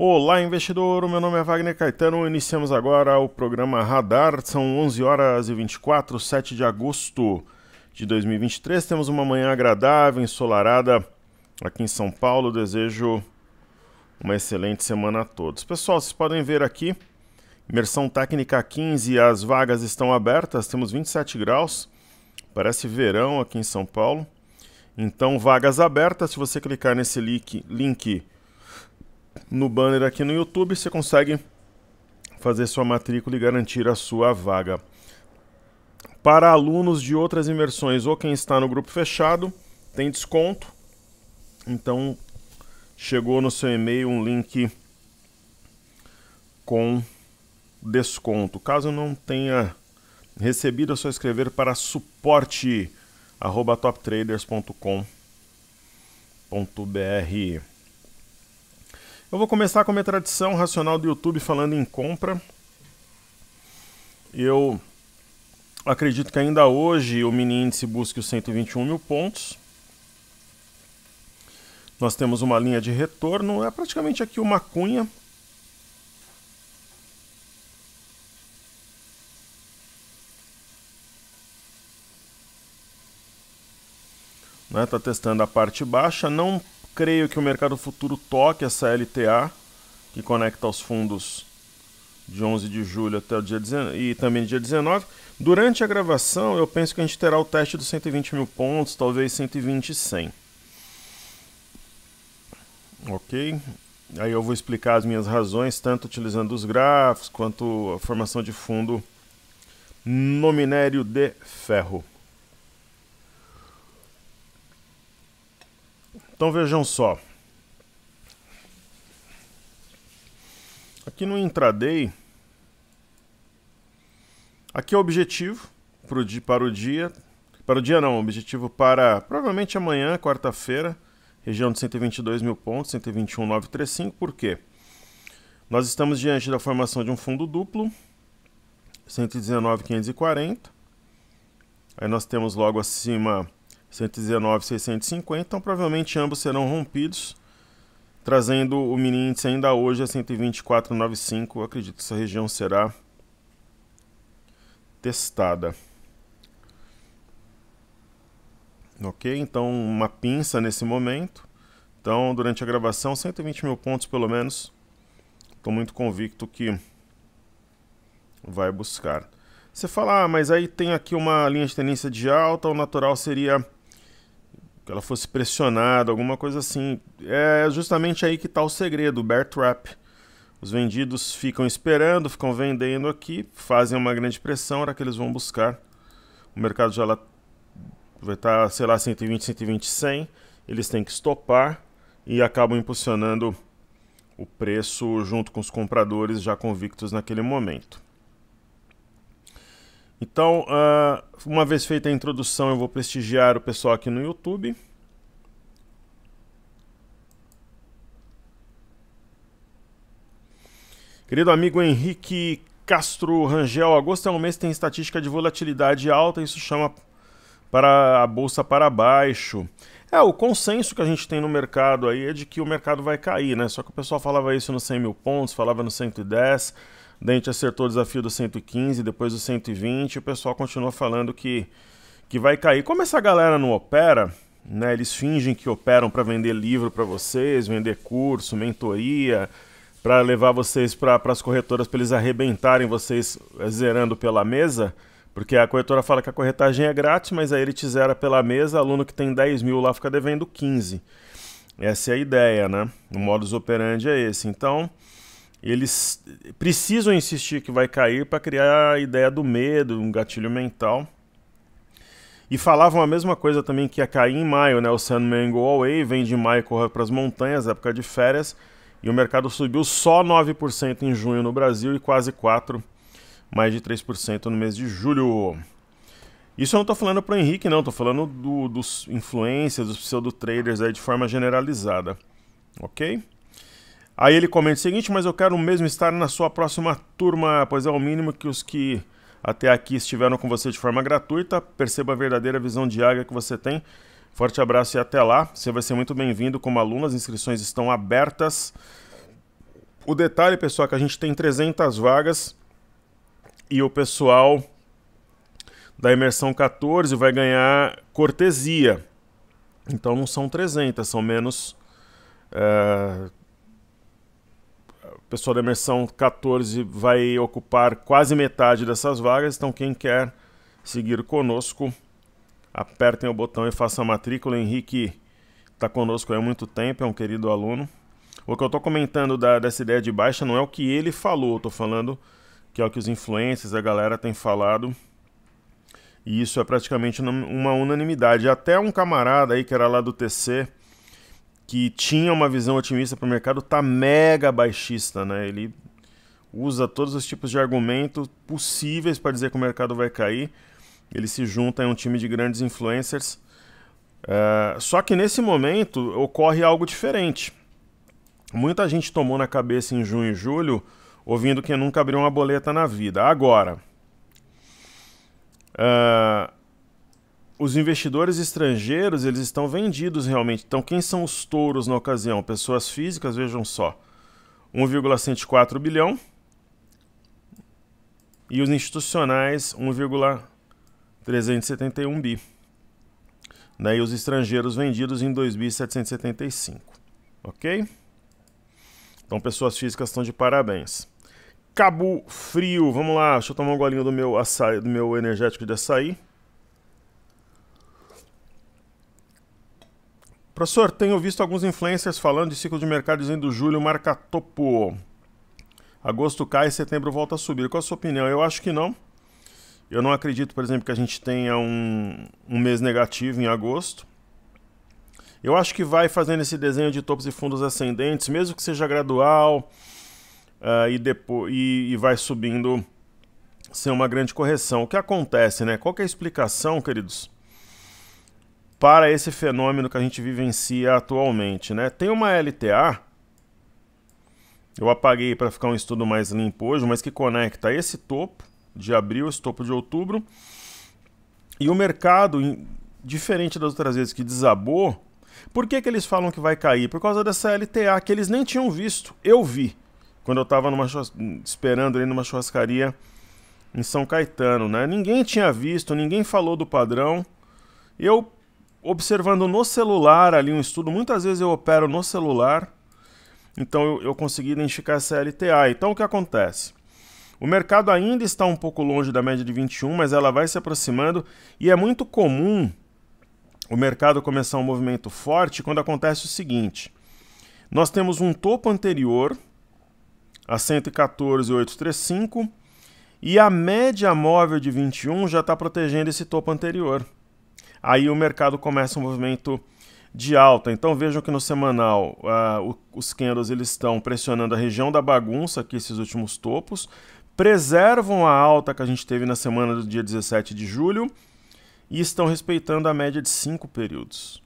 Olá, investidor! O meu nome é Wagner Caetano. Iniciamos agora o programa Radar. São 11 horas e 24, 7 de agosto de 2023. Temos uma manhã agradável, ensolarada aqui em São Paulo. Desejo uma excelente semana a todos. Pessoal, vocês podem ver aqui, imersão técnica 15, as vagas estão abertas. Temos 27 graus, parece verão aqui em São Paulo. Então, vagas abertas. Se você clicar nesse link no banner aqui no YouTube, você consegue fazer sua matrícula e garantir a sua vaga. Para alunos de outras imersões ou quem está no grupo fechado, tem desconto. Então, chegou no seu e-mail um link com desconto. Caso não tenha recebido, é só escrever para suporte@toptraders.com.br. Eu vou começar com a minha tradição racional do YouTube falando em compra. Eu acredito que ainda hoje o mini índice busque os 121 mil pontos. Nós temos uma linha de retorno, é praticamente aqui uma cunha. Está testando a parte baixa. Não creio que o mercado futuro toque essa LTA, que conecta os fundos de 11 de julho até o dia 19, e também dia 19. Durante a gravação, eu penso que a gente terá o teste dos 120 mil pontos, talvez 120 e 100. Ok? Aí eu vou explicar as minhas razões, tanto utilizando os gráficos, quanto a formação de fundo no minério de ferro. Então vejam só, aqui no intraday, aqui é o objetivo objetivo para provavelmente amanhã, quarta-feira, região de 122 mil pontos, 121.935, por quê? Nós estamos diante da formação de um fundo duplo, 119.540, aí nós temos logo acima 119.650, então provavelmente ambos serão rompidos, trazendo o mini índice ainda hoje a 124.95. Acredito que essa região será testada. Ok, então uma pinça nesse momento. Então durante a gravação 120 mil pontos pelo menos. Estou muito convicto que vai buscar. Você fala, mas aí tem aqui uma linha de tendência de alta, o natural seria que ela fosse pressionada, alguma coisa assim. É justamente aí que está o segredo, o bear trap. Os vendidos ficam esperando, ficam vendendo aqui, fazem uma grande pressão, a hora que eles vão buscar. O mercado já vai estar, sei lá, 120, 120, 100. Eles têm que estopar e acabam impulsionando o preço junto com os compradores já convictos naquele momento. Então, uma vez feita a introdução, eu vou prestigiar o pessoal aqui no YouTube. Querido amigo Henrique Castro Rangel, agosto é um mês que tem estatística de volatilidade alta, isso chama para a bolsa para baixo. O consenso que a gente tem no mercado aí é de que o mercado vai cair, né? Só que o pessoal falava isso nos 100 mil pontos, falava no 110, daí a gente acertou o desafio do 115, depois do 120, o pessoal continua falando que vai cair. Como essa galera não opera, né, eles fingem que operam para vender livro para vocês, vender curso, mentoria, para levar vocês para as corretoras, para eles arrebentarem vocês zerando pela mesa, porque a corretora fala que a corretagem é grátis, mas aí ele te zera pela mesa, aluno que tem 10 mil lá fica devendo 15. Essa é a ideia, né? O modus operandi é esse. Então, eles precisam insistir que vai cair para criar a ideia do medo, um gatilho mental. E falavam a mesma coisa também que ia cair em maio, né? O Sandman Go Away, vem de maio e corre para as montanhas, época de férias, e o mercado subiu só 9% em junho no Brasil e quase 4%, mais de 3% no mês de julho. Isso eu não estou falando para o Henrique, não, estou falando dos influencers, dos pseudo-traders aí de forma generalizada, ok? Aí ele comenta o seguinte, mas eu quero mesmo estar na sua próxima turma, pois é o mínimo que os que até aqui estiveram com você de forma gratuita, perceba a verdadeira visão de águia que você tem. Forte abraço e até lá. Você vai ser muito bem-vindo como aluno. As inscrições estão abertas. O detalhe, pessoal, é que a gente tem 300 vagas e o pessoal da imersão 14 vai ganhar cortesia. Então não são 300, são menos. O pessoal da imersão 14 vai ocupar quase metade dessas vagas. Então quem quer seguir conosco, apertem o botão e façam a matrícula. O Henrique está conosco há muito tempo, é um querido aluno. O que eu estou comentando dessa ideia de baixa não é o que ele falou, eu estou falando que é o que os influencers, a galera tem falado. E isso é praticamente uma unanimidade. Até um camarada aí que era lá do TC, que tinha uma visão otimista para o mercado, tá mega baixista, né? Ele usa todos os tipos de argumentos possíveis para dizer que o mercado vai cair. Ele se junta em um time de grandes influencers. Só que nesse momento ocorre algo diferente. Muita gente tomou na cabeça em junho e julho, ouvindo que nunca abriu uma boleta na vida. Agora, os investidores estrangeiros, eles estão vendidos realmente. Então, quem são os touros na ocasião? Pessoas físicas, vejam só, 1,104 bilhão. E os institucionais, 1,371 bi. E os estrangeiros vendidos em 2.775. Ok? Então, pessoas físicas estão de parabéns. Cabo Frio, vamos lá, deixa eu tomar um golinho do meu açaí, do meu energético de açaí. Professor, tenho visto alguns influencers falando de ciclo de mercado dizendo julho marca topo. Agosto cai e setembro volta a subir. Qual a sua opinião? Eu acho que não. Eu não acredito, por exemplo, que a gente tenha um mês negativo em agosto. Eu acho que vai fazendo esse desenho de topos e fundos ascendentes, mesmo que seja gradual, e vai subindo sem uma grande correção. O que acontece, né? Qual que é a explicação, queridos, para esse fenômeno que a gente vivencia atualmente, né? Tem uma LTA, eu apaguei para ficar um estudo mais limpo hoje, mas que conecta esse topo de abril, esse topo de outubro, e o mercado, diferente das outras vezes que desabou. Por que eles falam que vai cair? Por causa dessa LTA que eles nem tinham visto. Eu vi, quando eu estava esperando ali numa churrascaria em São Caetano, né? Ninguém tinha visto, ninguém falou do padrão. Eu, observando no celular ali um estudo, muitas vezes eu opero no celular, então eu consegui identificar essa LTA. Então o que acontece? O mercado ainda está um pouco longe da média de 21, mas ela vai se aproximando, e é muito comum o mercado começar um movimento forte quando acontece o seguinte: nós temos um topo anterior a 114,835 e a média móvel de 21 já está protegendo esse topo anterior. Aí o mercado começa um movimento de alta. Então vejam que no semanal os candles eles estão pressionando a região da bagunça, aqui esses últimos topos, preservam a alta que a gente teve na semana do dia 17 de julho, e estão respeitando a média de 5 períodos.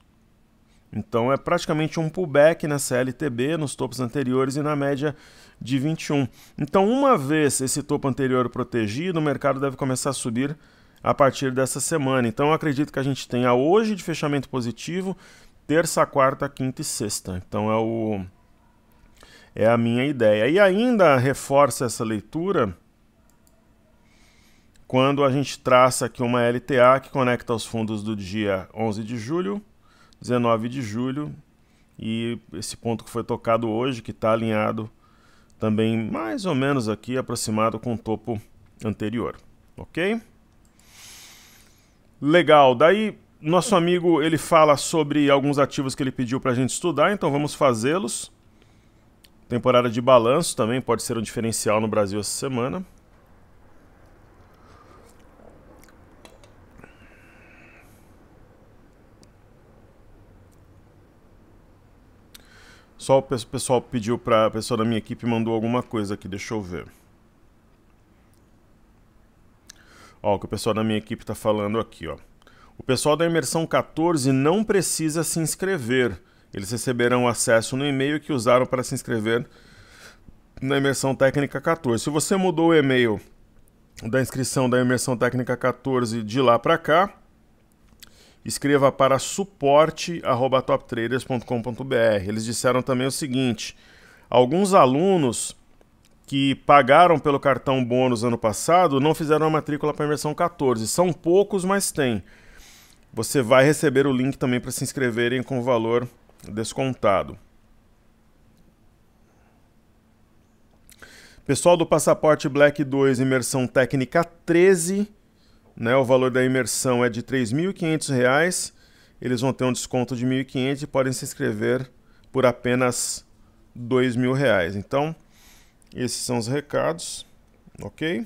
Então é praticamente um pullback nessa LTB, nos topos anteriores e na média de 21. Então, uma vez esse topo anterior protegido, o mercado deve começar a subir a partir dessa semana. Então eu acredito que a gente tenha hoje de fechamento positivo, terça, quarta, quinta e sexta. Então é a minha ideia. E ainda reforça essa leitura quando a gente traça aqui uma LTA que conecta os fundos do dia 11 de julho, 19 de julho, e esse ponto que foi tocado hoje, que está alinhado também mais ou menos aqui, aproximado com o topo anterior, ok? Legal, daí nosso amigo ele fala sobre alguns ativos que ele pediu para a gente estudar, então vamos fazê-los. Temporada de balanço também pode ser um diferencial no Brasil essa semana. Só o pessoal pediu para a pessoa da minha equipe mandou alguma coisa aqui, deixa eu ver. Ó, o que o pessoal da minha equipe está falando aqui, ó. O pessoal da imersão 14 não precisa se inscrever. Eles receberão acesso no e-mail que usaram para se inscrever na imersão técnica 14. Se você mudou o e-mail da inscrição da imersão técnica 14 de lá para cá, escreva para suporte@toptraders.com.br. Eles disseram também o seguinte: Alguns alunos que pagaram pelo cartão bônus ano passado não fizeram a matrícula para a imersão 14. São poucos, mas tem. Você vai receber o link também para se inscreverem com o valor descontado. Pessoal do Passaporte Black 2, imersão técnica 13, né, o valor da imersão é de R$ 3.500. Eles vão ter um desconto de R$ 1.500 e podem se inscrever por apenas R$ 2.000. Então, esses são os recados, ok?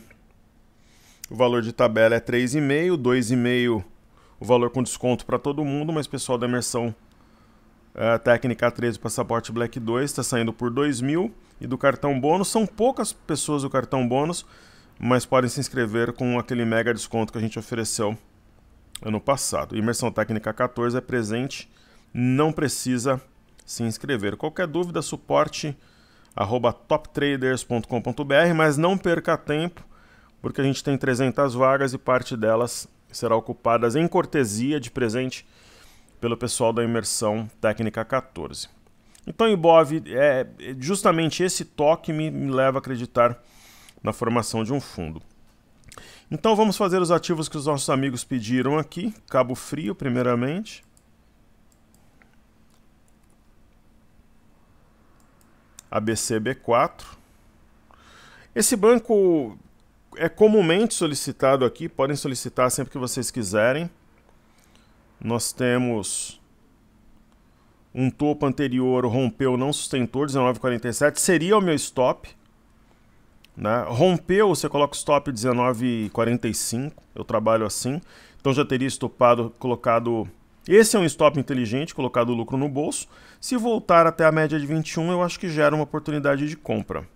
O valor de tabela é 3,5, 2,5 o valor com desconto para todo mundo, mas pessoal da imersão técnica 13 Passaporte Black 2 está saindo por 2.000 e do cartão bônus, são poucas pessoas do cartão bônus, mas podem se inscrever com aquele mega desconto que a gente ofereceu ano passado. Imersão técnica 14 é presente, não precisa se inscrever. Qualquer dúvida, suporte @toptraders.com.br, mas não perca tempo, porque a gente tem 300 vagas e parte delas será ocupadas em cortesia de presente pelo pessoal da imersão técnica 14. Então, Ibov, justamente esse toque me leva a acreditar na formação de um fundo. Então vamos fazer os ativos que os nossos amigos pediram aqui. Cabo Frio, primeiramente. ABCB4. Esse banco é comumente solicitado aqui, podem solicitar sempre que vocês quiserem. Nós temos um topo anterior, rompeu, não sustentou, 19,47, seria o meu stop. Né? Rompeu, você coloca o stop 19,45, eu trabalho assim. Então já teria estopado, colocado... Esse é um stop inteligente, colocado o lucro no bolso. Se voltar até a média de 21, eu acho que gera uma oportunidade de compra.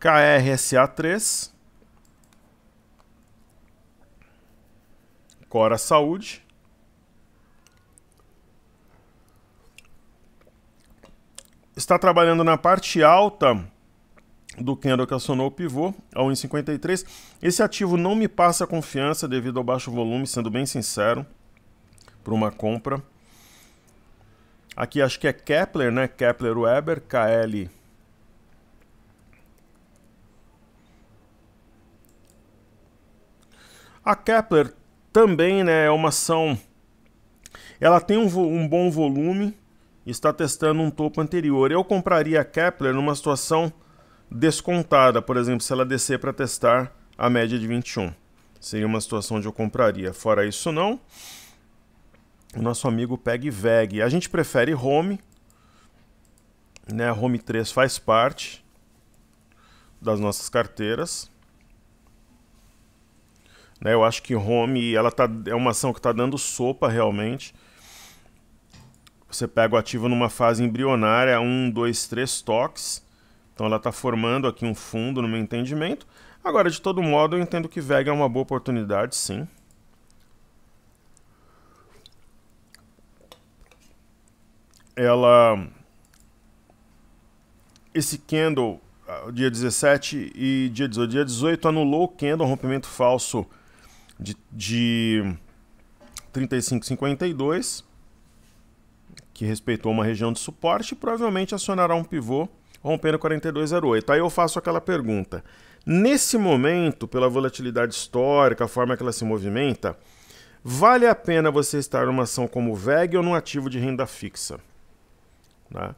KRSA3. Cora Saúde. Está trabalhando na parte alta do candle que acionou o pivô, a 1,53. Esse ativo não me passa confiança devido ao baixo volume, sendo bem sincero, para uma compra. Aqui acho que é Kepler, né? Kepler Weber, KL. A Kepler também, né, é uma ação, ela tem um bom volume, está testando um topo anterior. Eu compraria a Kepler numa situação descontada, por exemplo, se ela descer para testar a média de 21. Seria uma situação onde eu compraria. Fora isso, não. O nosso amigo PegVeg. A gente prefere Home, né? A Home 3 faz parte das nossas carteiras. Né, eu acho que Home é uma ação que está dando sopa realmente. Você pega o ativo numa fase embrionária, 1, 2, 3 toques. Então ela está formando aqui um fundo no meu entendimento. Agora, de todo modo, eu entendo que VEG é uma boa oportunidade, sim. Esse candle, dia 17 e dia 18. Dia 18 anulou o candle, rompimento falso de 35,52, que respeitou uma região de suporte e provavelmente acionará um pivô rompendo 42,08. Aí eu faço aquela pergunta. Nesse momento, pela volatilidade histórica, a forma que ela se movimenta, vale a pena você estar numa ação como VEG ou num ativo de renda fixa? Né?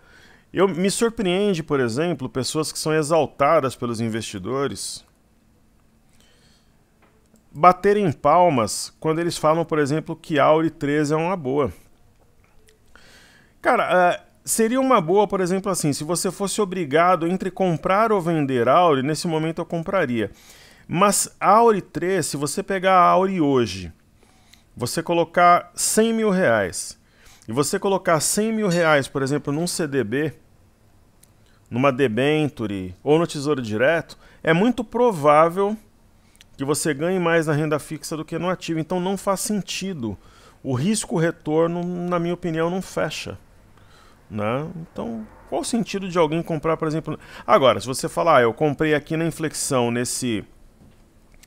Me surpreende, por exemplo, pessoas que são exaltadas pelos investidores baterem palmas quando eles falam, por exemplo, que Auri 13 é uma boa. Cara, seria uma boa, por exemplo, assim, se você fosse obrigado entre comprar ou vender Auri, nesse momento eu compraria. Mas Auri 3, se você pegar a Auri hoje, você colocar 100 mil reais, e você colocar 100 mil reais, por exemplo, num CDB, numa debenture ou no Tesouro Direto, é muito provável que você ganhe mais na renda fixa do que no ativo. Então não faz sentido. O risco-retorno, na minha opinião, não fecha. Né? Então, qual o sentido de alguém comprar, por exemplo... Agora, se você falar, eu comprei aqui na inflexão nesse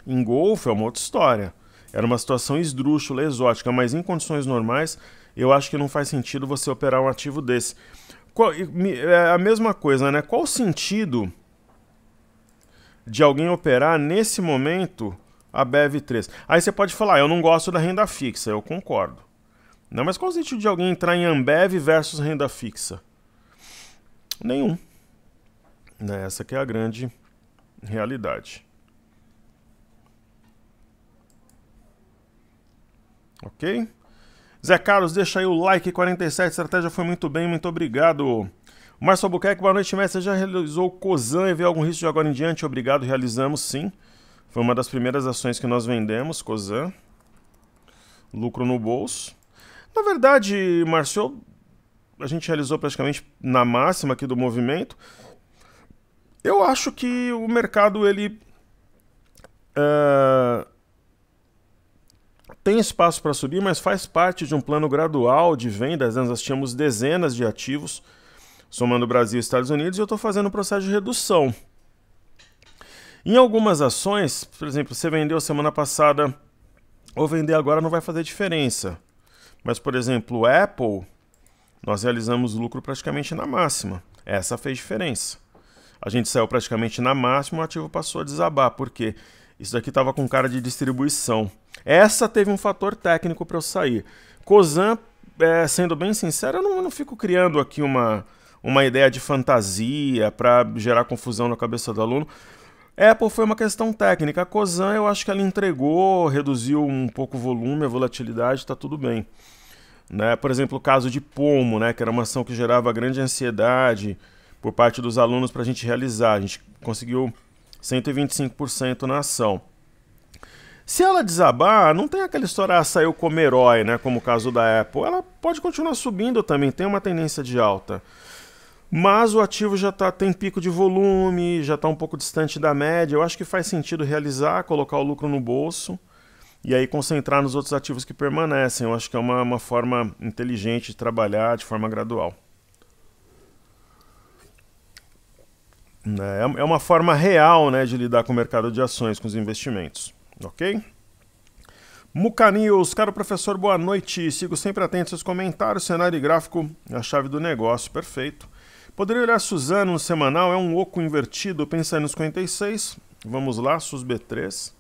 engolfo, é uma outra história. Era uma situação esdrúxula, exótica, mas em condições normais, eu acho que não faz sentido você operar um ativo desse. É a mesma coisa, né? Qual o sentido de alguém operar nesse momento a BEV3? Aí você pode falar, eu não gosto da renda fixa, eu concordo. Não, mas qual o sentido de alguém entrar em Ambev versus renda fixa? Nenhum. Essa que é a grande realidade. Ok? Zé Carlos, deixa aí o like, 47, estratégia foi muito bem, muito obrigado. Márcio Albuquerque, boa noite, mestre. Você já realizou o COSAN e vê algum risco de agora em diante? Obrigado, realizamos sim. Foi uma das primeiras ações que nós vendemos, COSAN. Lucro no bolso. Na verdade, Márcio, a gente realizou praticamente na máxima aqui do movimento. Eu acho que o mercado, ele tem espaço para subir, mas faz parte de um plano gradual de vendas. Nós tínhamos dezenas de ativos, somando Brasil e Estados Unidos, e eu estou fazendo um processo de redução. Em algumas ações, por exemplo, você vendeu semana passada ou vender agora não vai fazer diferença. Mas, por exemplo, o Apple, nós realizamos lucro praticamente na máxima. Essa fez diferença. A gente saiu praticamente na máxima, o ativo passou a desabar. Por quê? Isso daqui estava com cara de distribuição. Essa teve um fator técnico para eu sair. COSAN, sendo bem sincero, eu não fico criando aqui uma ideia de fantasia para gerar confusão na cabeça do aluno. Apple foi uma questão técnica. A COSAN, eu acho que ela entregou, reduziu um pouco o volume, a volatilidade, está tudo bem. Né? Por exemplo, o caso de Pomo, né, que era uma ação que gerava grande ansiedade por parte dos alunos para a gente realizar. A gente conseguiu 125% na ação. Se ela desabar, não tem aquela história, saiu como herói, né, como o caso da Apple. Ela pode continuar subindo também, tem uma tendência de alta. Mas o ativo já tem pico de volume, já está um pouco distante da média. Eu acho que faz sentido realizar, colocar o lucro no bolso e aí concentrar nos outros ativos que permanecem. Eu acho que é uma forma inteligente de trabalhar de forma gradual. É uma forma real, né, de lidar com o mercado de ações, com os investimentos. Ok? Muca News, caro professor, boa noite. Sigo sempre atento aos seus comentários. Cenário e gráfico é a chave do negócio. Perfeito. Poderia olhar Suzano no semanal, é um oco invertido, pensando nos 56. Vamos lá, SUS B3.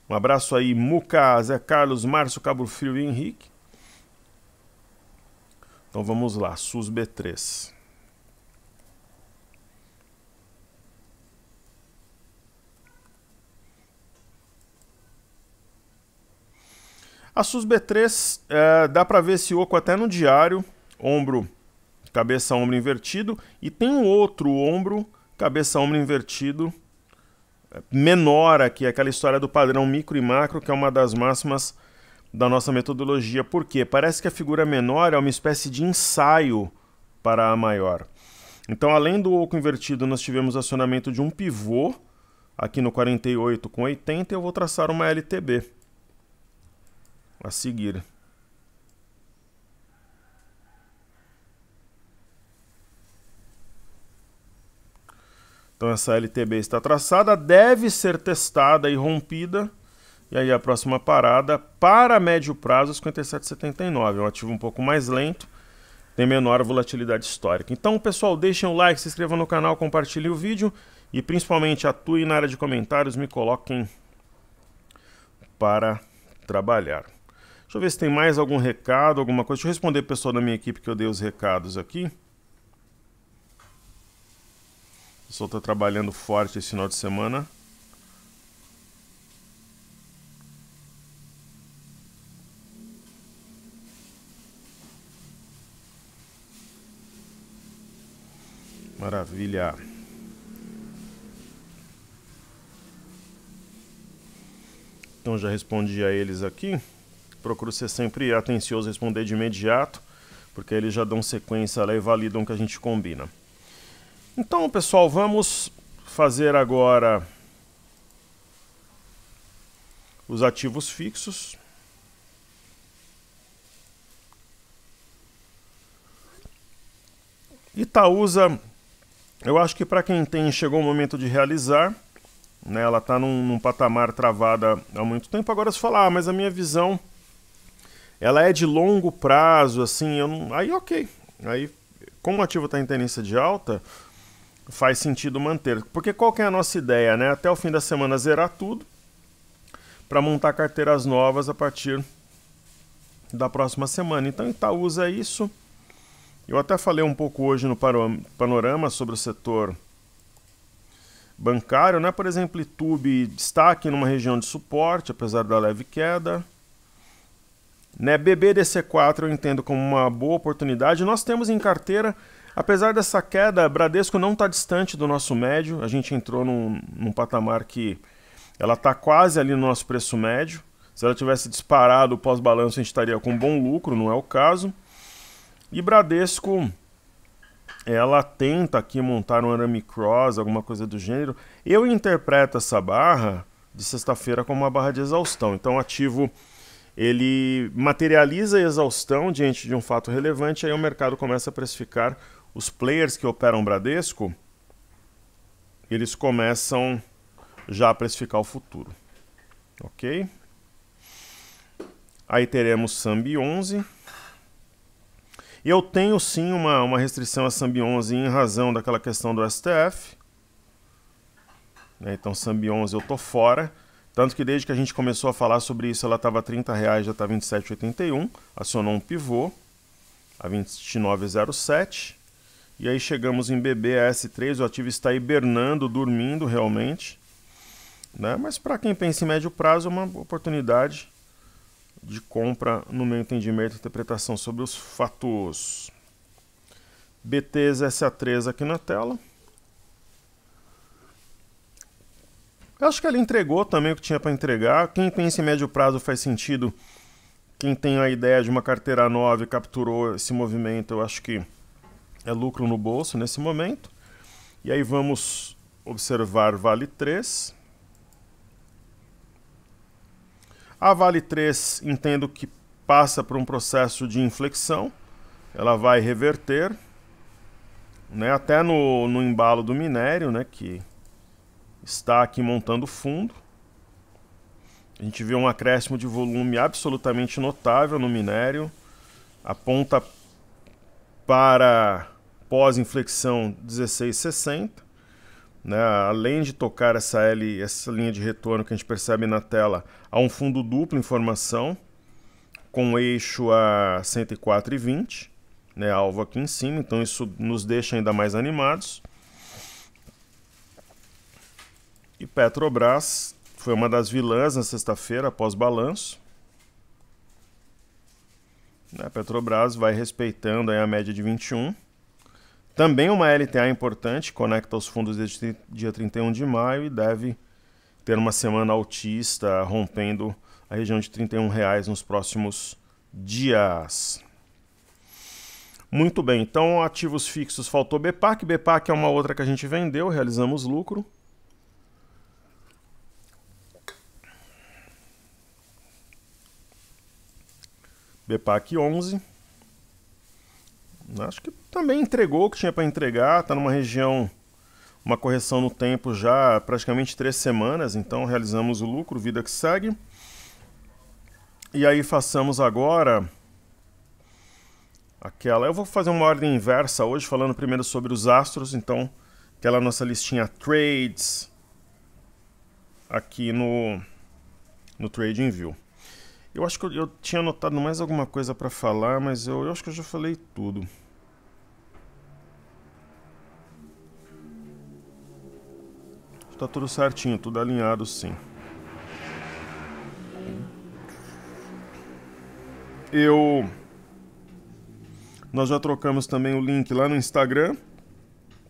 Um abraço aí, Muca, Zé Carlos, Márcio, Cabo Frio e Henrique. Então vamos lá, SUS B3. A SUS B3, dá para ver esse oco até no diário, ombro, cabeça, ombro invertido, e tem um outro ombro, cabeça, ombro invertido, menor aqui, aquela história do padrão micro e macro, que é uma das máximas da nossa metodologia. Por quê? Parece que a figura menor é uma espécie de ensaio para a maior. Então, além do oco invertido, nós tivemos acionamento de um pivô, aqui no 48 com 80, e eu vou traçar uma LTB a seguir. Então essa LTB está traçada, deve ser testada e rompida. E aí a próxima parada para médio prazo, 57,79. É um ativo um pouco mais lento, tem menor volatilidade histórica. Então, pessoal, deixem o like, se inscrevam no canal, compartilhem o vídeo e principalmente atuem na área de comentários, me coloquem para trabalhar. Deixa eu ver se tem mais algum recado, alguma coisa. Deixa eu responder o pessoal da minha equipe que eu dei os recados aqui. O pessoal está trabalhando forte esse final de semana. Maravilha. Então já respondi a eles aqui. Procuro ser sempre atencioso, responder de imediato, porque eles já dão sequência lá e validam o que a gente combina. Então, pessoal, vamos fazer agora os ativos fixos. Itaúsa, eu acho que para quem tem, chegou o momento de realizar, né, ela está num patamar travada há muito tempo. Agora se falar, mas a minha visão ela é de longo prazo, assim, eu não... aí ok. Aí, como o ativo está em tendência de alta, faz sentido manter. Porque qual que é a nossa ideia, né? Até o fim da semana zerar tudo, para montar carteiras novas a partir da próxima semana. Então Itaúsa é isso. Eu até falei um pouco hoje no panorama sobre o setor bancário, né? Por exemplo, Itubi destaque numa região de suporte, apesar da leve queda. Né? BBDC4 eu entendo como uma boa oportunidade. Nós temos em carteira, apesar dessa queda, Bradesco não está distante do nosso médio. A gente entrou num patamar que ela está quase ali no nosso preço médio. Se ela tivesse disparado o pós-balanço, a gente estaria com bom lucro, não é o caso. E Bradesco, ela tenta aqui montar um arame cross, alguma coisa do gênero. Eu interpreto essa barra de sexta-feira como uma barra de exaustão. Então o ativo, ele materializa a exaustão diante de um fato relevante, aí o mercado começa a precificar os players que operam Bradesco, eles começam já a precificar o futuro. Ok? Aí teremos Sambi 11. Eu tenho sim uma restrição a Sambi 11 em razão daquela questão do STF. Então Sambi 11 eu tô fora. Tanto que desde que a gente começou a falar sobre isso, ela estava R$30, já está R$ 27,81. Acionou um pivô a 29,07. E aí chegamos em BBS3, o ativo está hibernando, dormindo realmente. Né? Mas para quem pensa em médio prazo, é uma oportunidade de compra no meu entendimento e interpretação sobre os fatos. BTs SA3 aqui na tela. Eu acho que ela entregou também o que tinha para entregar. Quem pensa em médio prazo faz sentido. Quem tem a ideia de uma carteira nova e capturou esse movimento, eu acho que é lucro no bolso nesse momento. E aí vamos observar Vale 3. A Vale 3 entendo que passa por um processo de inflexão. Ela vai reverter, né, até no embalo do minério, né, que está aqui montando fundo. A gente vê um acréscimo de volume absolutamente notável no minério. Aponta para pós-inflexão 16,60. Né? Além de tocar essa linha de retorno que a gente percebe na tela, há um fundo duplo em formação, com eixo a 104,20, né? Alvo aqui em cima, então isso nos deixa ainda mais animados. E Petrobras foi uma das vilãs na sexta-feira, após balanço. A Petrobras vai respeitando aí a média de 21. Também uma LTA importante, conecta os fundos desde dia 31 de maio e deve ter uma semana altista, rompendo a região de R$31 nos próximos dias. Muito bem, então ativos fixos faltou BPAC. BPAC é uma outra que a gente vendeu, realizamos lucro. BPAC 11. Acho que também entregou o que tinha para entregar, está numa região, uma correção no tempo já praticamente 3 semanas, então realizamos o lucro, vida que segue. E aí façamos agora aquela... Eu vou fazer uma ordem inversa hoje, falando primeiro sobre os astros, então aquela nossa listinha Trades aqui no TradingView. Eu acho que eu tinha anotado mais alguma coisa para falar, mas eu acho que eu já falei tudo. Tá tudo certinho, tudo alinhado sim. Nós já trocamos também o link lá no Instagram,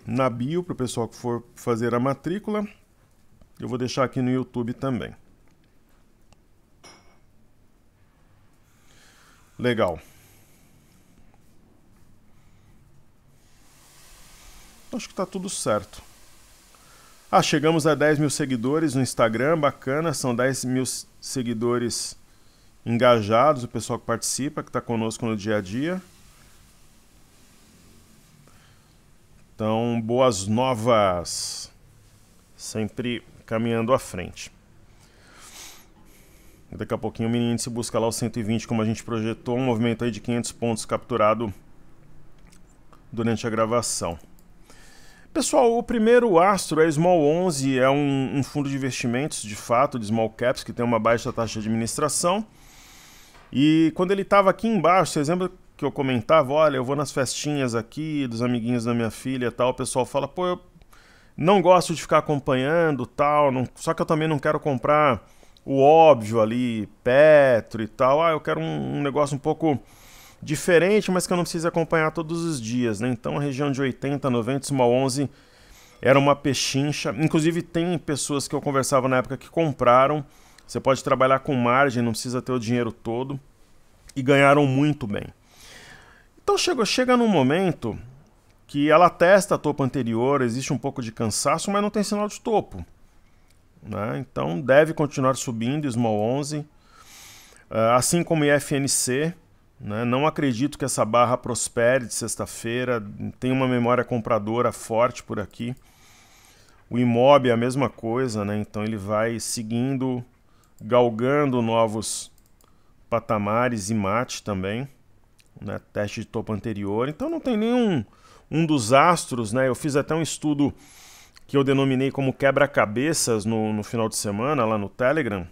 na bio, para o pessoal que for fazer a matrícula. Eu vou deixar aqui no YouTube também. Legal. Acho que tá tudo certo. Chegamos a 10 mil seguidores no Instagram, bacana, são 10 mil seguidores engajados, o pessoal que participa, que está conosco no dia a dia. Então, boas novas, sempre caminhando à frente. Daqui a pouquinho o mini índice busca lá o 120, como a gente projetou, um movimento aí de 500 pontos capturado durante a gravação. Pessoal, o primeiro astro é Small 11, é um fundo de investimentos, de fato, de small caps, que tem uma baixa taxa de administração. E quando ele estava aqui embaixo, vocês lembram que eu comentava, olha, eu vou nas festinhas aqui, dos amiguinhos da minha filha e tal, o pessoal fala, pô, eu não gosto de ficar acompanhando tal, não, só que eu também não quero comprar o óbvio ali, Petro e tal, eu quero um negócio um pouco diferente, mas que eu não preciso acompanhar todos os dias, né? Então a região de 80, 90, Small 11 era uma pechincha. Inclusive tem pessoas que eu conversava na época que compraram. Você pode trabalhar com margem, não precisa ter o dinheiro todo. E ganharam muito bem. Então chega num momento que ela testa a topo anterior, existe um pouco de cansaço, mas não tem sinal de topo, né? Então deve continuar subindo, Small 11. Assim como IFNC. Né? Não acredito que essa barra prospere de sexta-feira. Tem uma memória compradora forte por aqui. O Imob é a mesma coisa, né? Então ele vai seguindo, galgando novos patamares e mate também, né? Teste de topo anterior. Então não tem nenhum dos astros, né? Eu fiz até um estudo que eu denominei como quebra-cabeças no final de semana lá no Telegram,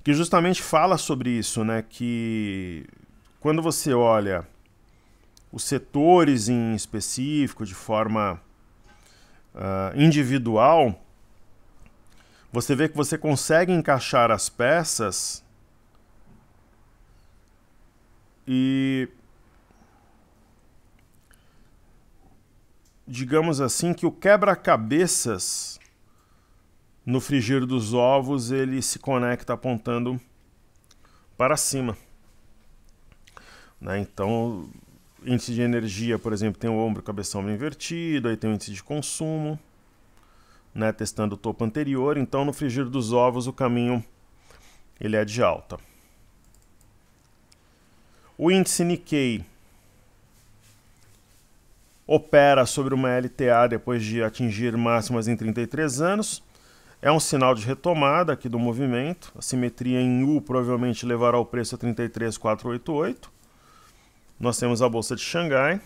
que justamente fala sobre isso, né? Que quando você olha os setores em específico de forma individual, você vê que você consegue encaixar as peças e, digamos assim, que o quebra-cabeças no frigir dos ovos, ele se conecta apontando para cima, né? Então, índice de energia, por exemplo, tem o ombro e cabeção invertido, aí tem o índice de consumo, né? Testando o topo anterior. Então, no frigir dos ovos, o caminho ele é de alta. O índice Nikkei opera sobre uma LTA depois de atingir máximas em 33 anos. É um sinal de retomada aqui do movimento. A simetria em U provavelmente levará o preço a 33.488. Nós temos a Bolsa de Xangai,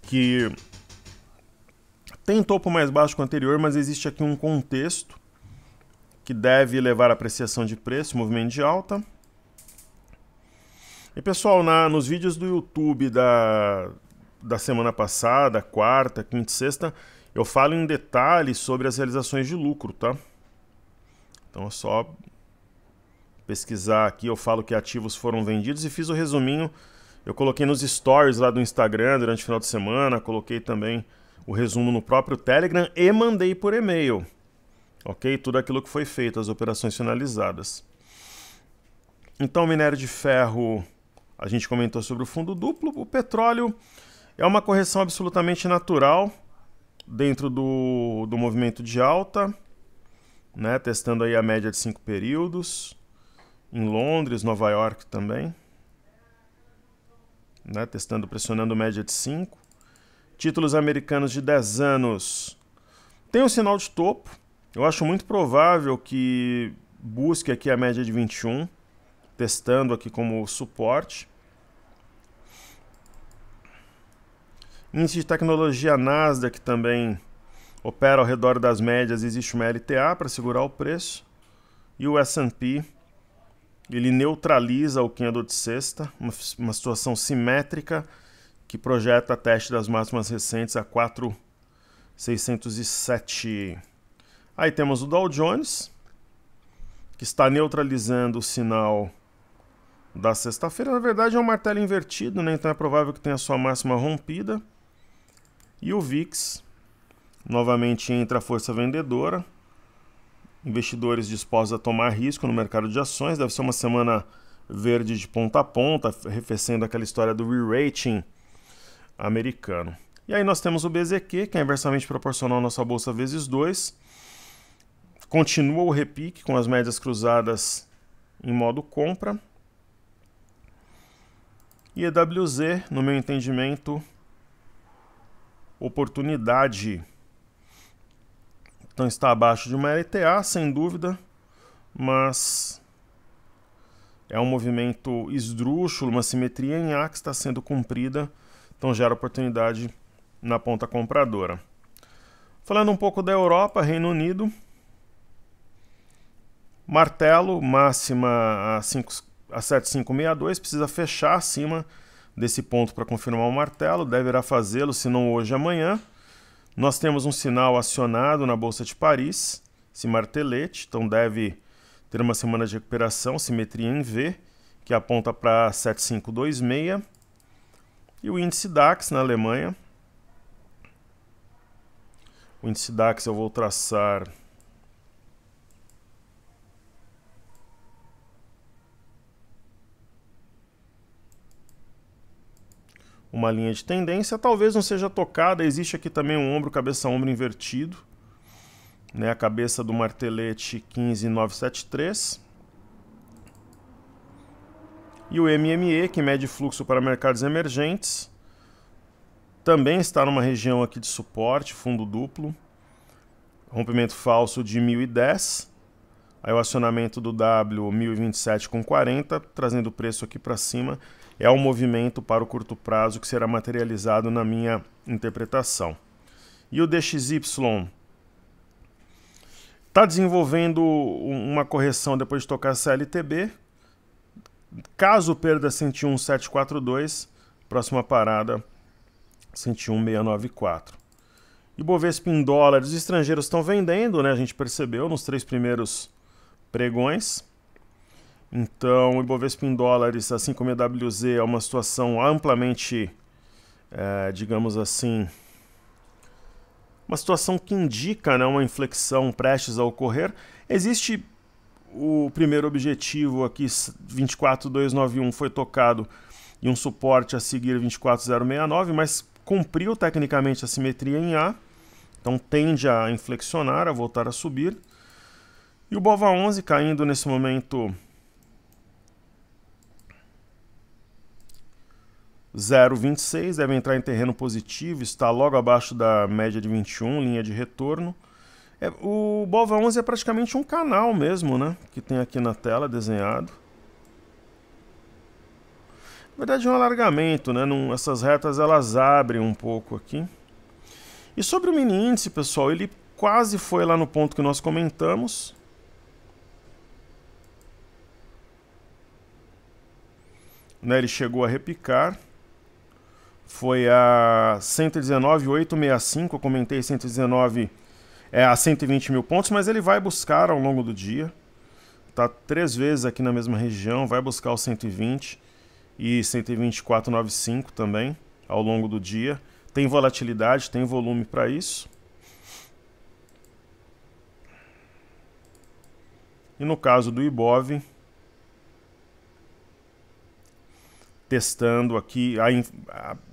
que tem topo mais baixo que o anterior, mas existe aqui um contexto que deve levar a apreciação de preço, movimento de alta. E pessoal, nos vídeos do YouTube da semana passada, quarta, quinta e sexta, eu falo em detalhes sobre as realizações de lucro, tá? Então é só pesquisar aqui, eu falo que ativos foram vendidos e fiz o resuminho. Eu coloquei nos stories lá do Instagram durante o final de semana, coloquei também o resumo no próprio Telegram e mandei por e-mail, ok? Tudo aquilo que foi feito, as operações finalizadas. Então, minério de ferro, a gente comentou sobre o fundo duplo. O petróleo é uma correção absolutamente natural dentro do movimento de alta, né? Testando aí a média de 5 períodos. Em Londres, Nova York também, né? Testando, pressionando média de 5. Títulos americanos de 10 anos tem um sinal de topo. Eu acho muito provável que busque aqui a média de 21, testando aqui como suporte. Índice de tecnologia Nasdaq também opera ao redor das médias, existe uma LTA para segurar o preço. E o S&P, ele neutraliza o candle de sexta, uma situação simétrica que projeta teste das máximas recentes a 4.607. Aí temos o Dow Jones, que está neutralizando o sinal da sexta-feira. Na verdade é um martelo invertido, né? Então é provável que tenha sua máxima rompida. E o VIX novamente entra a força vendedora. Investidores dispostos a tomar risco no mercado de ações. Deve ser uma semana verde de ponta a ponta, arrefecendo aquela história do re-rating americano. E aí nós temos o BZQ, que é inversamente proporcional à nossa bolsa vezes 2. Continua o repique com as médias cruzadas em modo compra. E EWZ, no meu entendimento, oportunidade. Então está abaixo de uma LTA, sem dúvida, mas é um movimento esdrúxulo, uma simetria em A que está sendo cumprida, então gera oportunidade na ponta compradora. Falando um pouco da Europa, Reino Unido, martelo, máxima a 7,562, precisa fechar acima desse ponto para confirmar o martelo, deverá fazê-lo, se não hoje, amanhã. Nós temos um sinal acionado na Bolsa de Paris, esse martelete, então deve ter uma semana de recuperação, simetria em V, que aponta para 7,526. E o índice DAX na Alemanha. O índice DAX eu vou traçar uma linha de tendência, talvez não seja tocada, existe aqui também um ombro, cabeça-ombro invertido, né? A cabeça do martelete 15,973. E o MME, que mede fluxo para mercados emergentes, também está numa região aqui de suporte, fundo duplo, rompimento falso de 1010, aí o acionamento do W 1027,40, trazendo o preço aqui para cima. É um movimento para o curto prazo que será materializado na minha interpretação. E o DXY está desenvolvendo uma correção depois de tocar CLTB. Caso perda 101,742, próxima parada 101,694. E Bovespa em dólares, os estrangeiros estão vendendo, né? A gente percebeu nos 3 primeiros pregões. Então, o Ibovespa em dólares, assim como a EWZ, é uma situação amplamente, digamos assim, uma situação que indica, né, uma inflexão prestes a ocorrer. Existe o primeiro objetivo aqui, 24,291, foi tocado e um suporte a seguir 24,069, mas cumpriu tecnicamente a simetria em A, então tende a inflexionar, a voltar a subir. E o BOVA11 caindo nesse momento 0,26, deve entrar em terreno positivo, está logo abaixo da média de 21, linha de retorno. O BOVA11 é praticamente um canal mesmo, né? Que tem aqui na tela desenhado. Na verdade é um alargamento, né? Essas retas elas abrem um pouco aqui. E sobre o mini índice, pessoal, ele quase foi lá no ponto que nós comentamos. Né? Ele chegou a repicar. Foi a 119,865, eu comentei 119 a 120 mil pontos, mas ele vai buscar ao longo do dia. Está 3 vezes aqui na mesma região, vai buscar o 120 e 124,95 também ao longo do dia. Tem volatilidade, tem volume para isso. E no caso do Ibov, testando aqui,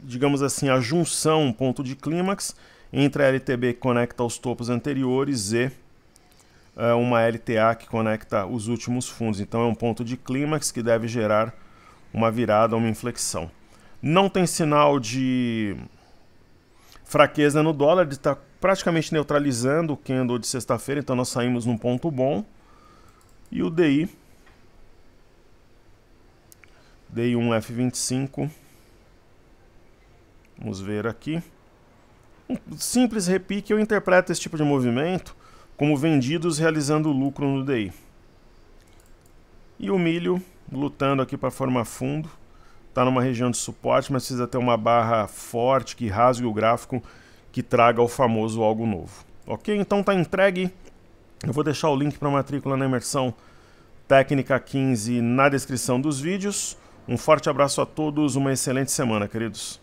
digamos assim, a junção, ponto de clímax, entre a LTB que conecta os topos anteriores e uma LTA que conecta os últimos fundos. Então é um ponto de clímax que deve gerar uma virada, uma inflexão. Não tem sinal de fraqueza no dólar, ele está praticamente neutralizando o candle de sexta-feira, então nós saímos num ponto bom. E o DI, DI1F25, vamos ver aqui. Um simples repique, eu interpreto esse tipo de movimento como vendidos realizando lucro no DI. E o milho lutando aqui para formar fundo, está numa região de suporte, mas precisa ter uma barra forte que rasgue o gráfico, que traga o famoso algo novo. Ok? Então está entregue. Eu vou deixar o link para a matrícula na imersão Técnica 15 na descrição dos vídeos. Um forte abraço a todos, uma excelente semana, queridos.